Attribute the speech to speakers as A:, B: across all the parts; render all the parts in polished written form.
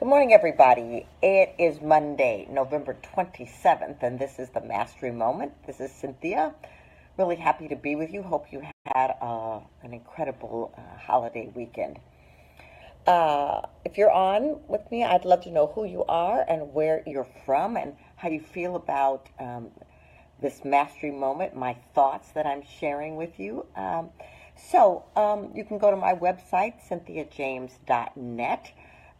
A: Good morning, everybody. It is Monday, November 27th, and this is the Mastery Moment. This is Cynthia. Really happy to be with you. Hope you had an incredible holiday weekend. If you're on with me, I'd love to know who you are and where you're from and how you feel about this Mastery Moment, my thoughts that I'm sharing with you. You can go to my website, cynthiajames.net.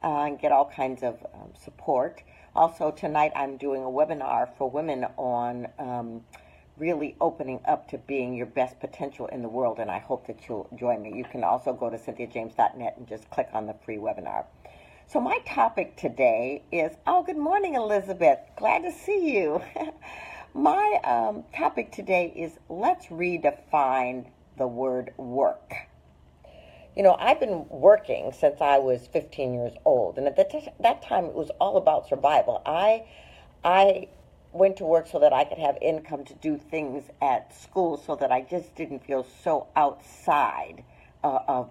A: And get all kinds of support. Also, tonight I'm doing a webinar for women on really opening up to being your best potential in the world, and I hope that you'll join me. You can also go to cynthiajames.net and just click on the free webinar. So my topic today is, good morning, Elizabeth. Glad to see you. My topic today is, let's redefine the word work. You know, I've been working since I was 15 years old, and at that time it was all about survival. I went to work so that I could have income to do things at school, so that I just didn't feel so outside of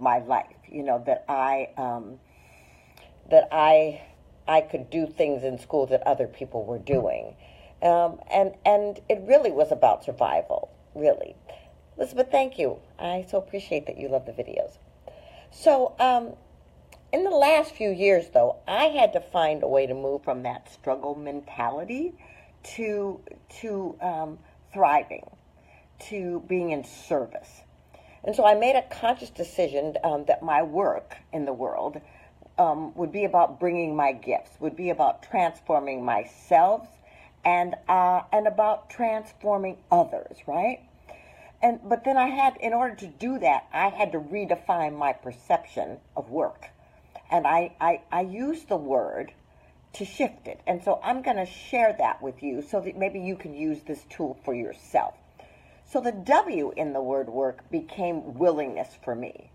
A: my life. You know, that I could do things in school that other people were doing, and it really was about survival, really. Elizabeth, thank you. I so appreciate that you love the videos. So, in the last few years, though, I had to find a way to move from that struggle mentality to thriving, to being in service. And so I made a conscious decision that my work in the world would be about bringing my gifts, would be about transforming myself, and about transforming others, right? But then in order to do that, I had to redefine my perception of work. And I used the word to shift it. And so I'm going to share that with you so that maybe you can use this tool for yourself. So the W in the word work became willingness for me.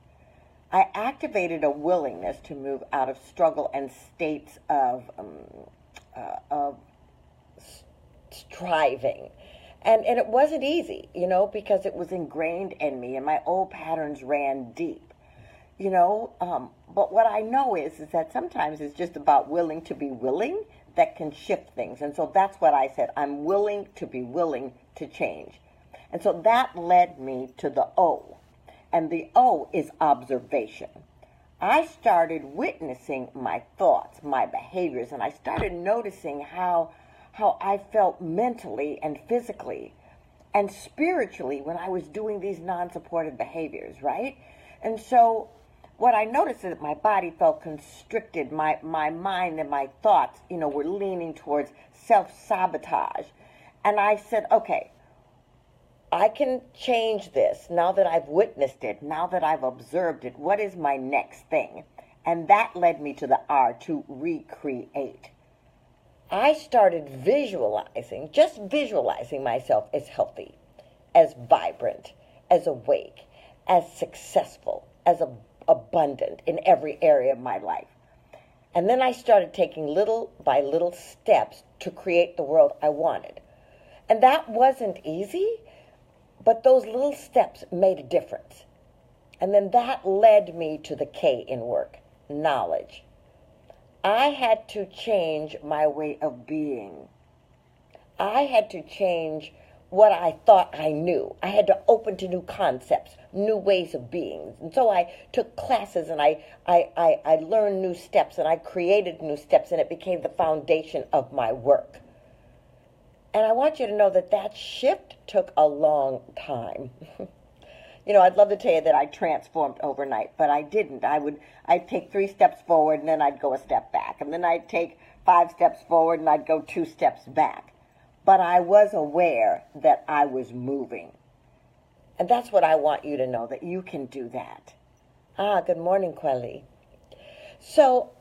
A: I activated a willingness to move out of struggle and states of striving. And it wasn't easy, you know, because it was ingrained in me and my old patterns ran deep, you know. But what I know is that sometimes it's just about willing to be willing that can shift things. And so that's what I said. I'm willing to be willing to change. And so that led me to the O. And the O is observation. I started witnessing my thoughts, my behaviors, and I started noticing how I felt mentally and physically and spiritually when I was doing these non-supportive behaviors, right? And so what I noticed is that my body felt constricted. My mind and my thoughts, you know, were leaning towards self-sabotage. And I said, okay, I can change this now that I've witnessed it, now that I've observed it. What is my next thing? And that led me to the R, to recreate. I started just visualizing myself as healthy, as vibrant, as awake, as successful, as abundant in every area of my life. And then I started taking little by little steps to create the world I wanted. And that wasn't easy, but those little steps made a difference. And then that led me to the K in work, knowledge. I had to change my way of being. I had to change what I thought I knew. I had to open to new concepts, new ways of being. And so I took classes and I learned new steps and I created new steps, and it became the foundation of my work. And I want you to know that shift took a long time. You know, I'd love to tell you that I transformed overnight, but I didn't. I'd take 3 steps forward, and then I'd go a step back. And then I'd take 5 steps forward, and I'd go 2 steps back. But I was aware that I was moving. And that's what I want you to know, that you can do that. Good morning, Quelly. So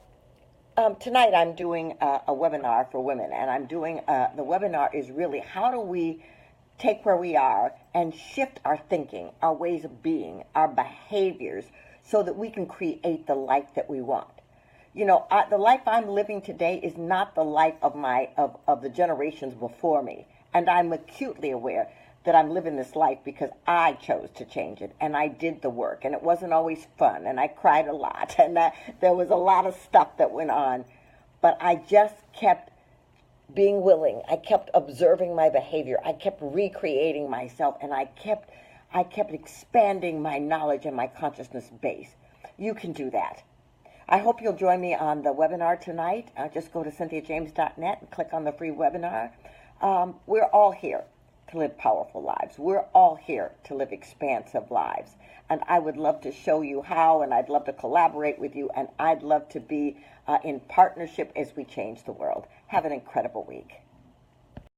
A: tonight I'm doing a webinar for women, and I'm doing, the webinar is really, how do we take where we are and shift our thinking, our ways of being, our behaviors, so that we can create the life that we want. You know, the life I'm living today is not the life of the generations before me, and I'm acutely aware that I'm living this life because I chose to change it, and I did the work, and it wasn't always fun, and I cried a lot, and there was a lot of stuff that went on, but I just kept being willing. I kept observing my behavior. I kept recreating myself, and I kept expanding my knowledge and my consciousness base. You can do that. I hope you'll join me on the webinar tonight. Just go to cynthiajames.net and click on the free webinar. We're all here to live powerful lives. We're all here to live expansive lives. And I would love to show you how, and I'd love to collaborate with you, and I'd love to be in partnership as we change the world. Have an incredible week.